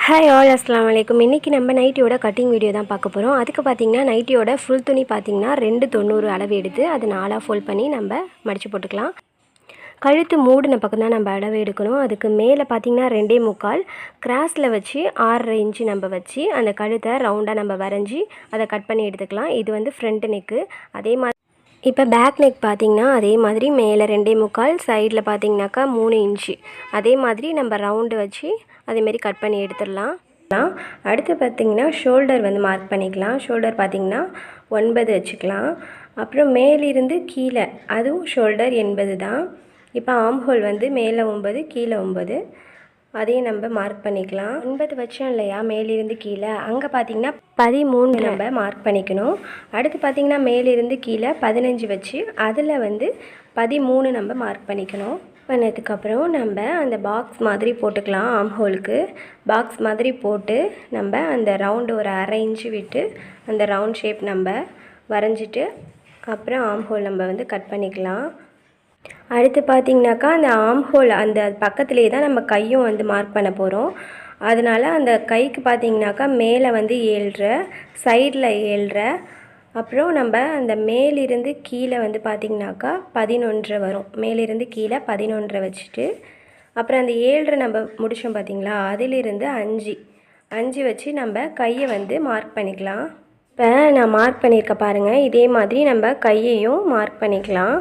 Hi all அஸ்ஸலாமு அலைக்கும். இன்றைக்கி நம்ம நைட்டியோட கட்டிங் வீடியோ தான் பார்க்க போகிறோம். அதுக்கு பார்த்திங்கன்னா நைட்டியோட ஃபுல் துணி பார்த்திங்கன்னா 290 அளவு எடுத்து அதை 4 ஃபோல்ட் பண்ணி நம்ம மடித்து போட்டுக்கலாம். கழுத்து மூடின பக்கம் தான் நம்ம அளவு எடுக்கணும். அதுக்கு மேலே பார்த்திங்கன்னா 2.25 கிராஸில் வச்சு 6.5 இன்ச்சு நம்ம வச்சு அந்த கழுத்தை ரவுண்டாக நம்ம வரைஞ்சி அதை கட் பண்ணி எடுத்துக்கலாம். இது வந்து ஃப்ரண்ட் நெக்கு. அதே மாதிரி இப்போ பேக் நெக் பார்த்திங்கன்னா அதே மாதிரி மேலே 2.25 சைடில் பார்த்திங்கனாக்கா 3 இன்ச்சு அதே மாதிரி நம்ம ரவுண்டு வச்சு அதேமாரி கட் பண்ணி எடுத்துடலாம். அடுத்து பார்த்திங்கன்னா ஷோல்டர் வந்து மார்க் பண்ணிக்கலாம். ஷோல்டர் பார்த்திங்கன்னா 9 வச்சுக்கலாம். அப்புறம் மேலிருந்து கீழே அதுவும் ஷோல்டர் 80 தான். இப்போ ஆம் ஹோல் வந்து மேலே 9 கீழே 9 அதையும் நம்ம மார்க் பண்ணிக்கலாம். 9 வச்சோம் இல்லையா மேலிருந்து கீழே, அங்கே பார்த்திங்கன்னா 13 நம்ம மார்க் பண்ணிக்கணும். அடுத்து பார்த்திங்கன்னா மேலிருந்து கீழே 15 வச்சு அதில் வந்து 13 நம்ம மார்க் பண்ணிக்கணும். பண்ணதுக்கப்புறம் நம்ம அந்த பாக்ஸ் மாதிரி போட்டுக்கலாம். ஆம் ஹோலுக்கு பாக்ஸ் மாதிரி போட்டு நம்ம அந்த ரவுண்டு ஒரு 1/2 இன்ச்சு விட்டு அந்த ரவுண்ட் ஷேப் நம்ம வரைஞ்சிட்டு அப்புறம் ஆம் ஹோல் நம்ம வந்து கட் பண்ணிக்கலாம். அடுத்து பார்த்திங்கனாக்கா அந்த ஆம் ஹோல் அந்த பக்கத்துலேயே தான் நம்ம கையும் வந்து மார்க் பண்ண போகிறோம். அதனால் அந்த கைக்கு பார்த்திங்கனாக்கா மேலே வந்து 7.5 சைடில் 7.5 அப்புறம் நம்ம அந்த மேலிருந்து கீழே வந்து பார்த்திங்கனாக்கா 11 வரும். மேலிருந்து கீழே 11 வச்சுட்டு அப்புறம் அந்த 7.5 நம்ம முடித்தோம் பார்த்திங்களா, அதிலிருந்து 5 வச்சு நம்ம கையை வந்து மார்க் பண்ணிக்கலாம். இப்போ நான் மார்க் பண்ணியிருக்க பாருங்கள், இதே மாதிரி நம்ம கையையும் மார்க் பண்ணிக்கலாம்.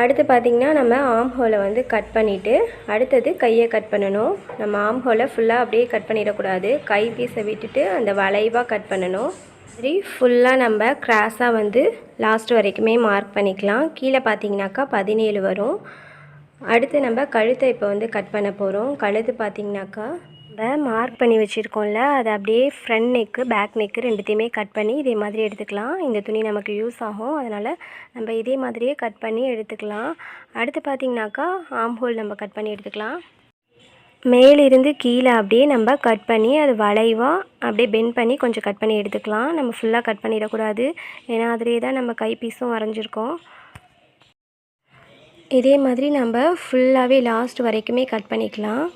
அடுத்து பார்த்திங்கன்னா நம்ம ஆம் ஹோலை வந்து கட் பண்ணிவிட்டு அடுத்தது கையை கட் பண்ணணும். நம்ம ஆம் ஹோலை ஃபுல்லாக அப்படியே கட் பண்ணிடக்கூடாது, கை பீஸை விட்டுட்டு அந்த வளைவாக கட் பண்ணணும். சரி, ஃபுல்லாக நம்ம கிராஸாக வந்து லாஸ்ட் வரைக்குமே மார்க் பண்ணிக்கலாம். கீழே பார்த்திங்கனாக்கா 17 வரும். அடுத்து நம்ம கழுத்தை இப்போ வந்து கட் பண்ண போகிறோம். கழுத்து பார்த்திங்கனாக்கா நம்ம மார்க் பண்ணி வச்சுருக்கோம்ல, அதை அப்படியே ஃப்ரண்ட் நெக்கு பேக் நெக்கு ரெண்டுத்தையுமே கட் பண்ணி இதே மாதிரி எடுத்துக்கலாம். இந்த துணி நமக்கு யூஸ் ஆகும், அதனால் நம்ம இதே மாதிரியே கட் பண்ணி எடுத்துக்கலாம். அடுத்து பார்த்திங்கனாக்கா ஆம் ஹோல் நம்ம கட் பண்ணி எடுத்துக்கலாம். மேலிருந்து கீழே அப்படியே நம்ம கட் பண்ணி அது வளைவாக அப்படியே பெண்ட் பண்ணி கொஞ்சம் கட் பண்ணி எடுத்துக்கலாம். நம்ம ஃபுல்லாக கட் பண்ணிடக்கூடாது, ஏன்னா அதிலே தான் நம்ம கை பீஸும் வரைஞ்சிருக்கோம். இதே மாதிரி நம்ம ஃபுல்லாகவே லாஸ்ட் வரைக்குமே கட் பண்ணிக்கலாம்.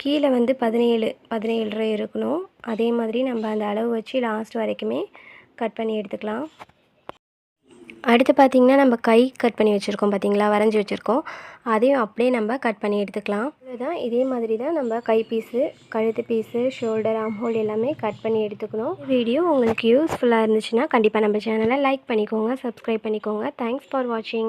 கீழே வந்து 17.5 இருக்கணும். அதே மாதிரி நம்ம அந்த அளவு வச்சு லாஸ்ட் வரைக்குமே கட் பண்ணி எடுத்துக்கலாம். அடுத்து பார்த்திங்கன்னா நம்ம கை கட் பண்ணி வச்சுருக்கோம் பார்த்திங்களா, வரைஞ்சி வச்சுருக்கோம், அதையும் அப்படியே நம்ம கட் பண்ணி எடுத்துக்கலாம். இதுதான் இதே மாதிரி தான் நம்ம கை பீஸு, கழுத்து பீஸு, ஷோல்டர், ஆம் ஹோல் எல்லாமே கட் பண்ணி எடுத்துக்கணும். வீடியோ உங்களுக்கு யூஸ்ஃபுல்லாக இருந்துச்சுன்னா கண்டிப்பாக நம்ம சேனலை லைக் பண்ணிக்கோங்க, சப்ஸ்கிரைப் பண்ணிக்கோங்க. தேங்க்ஸ் ஃபார் வாட்சிங்.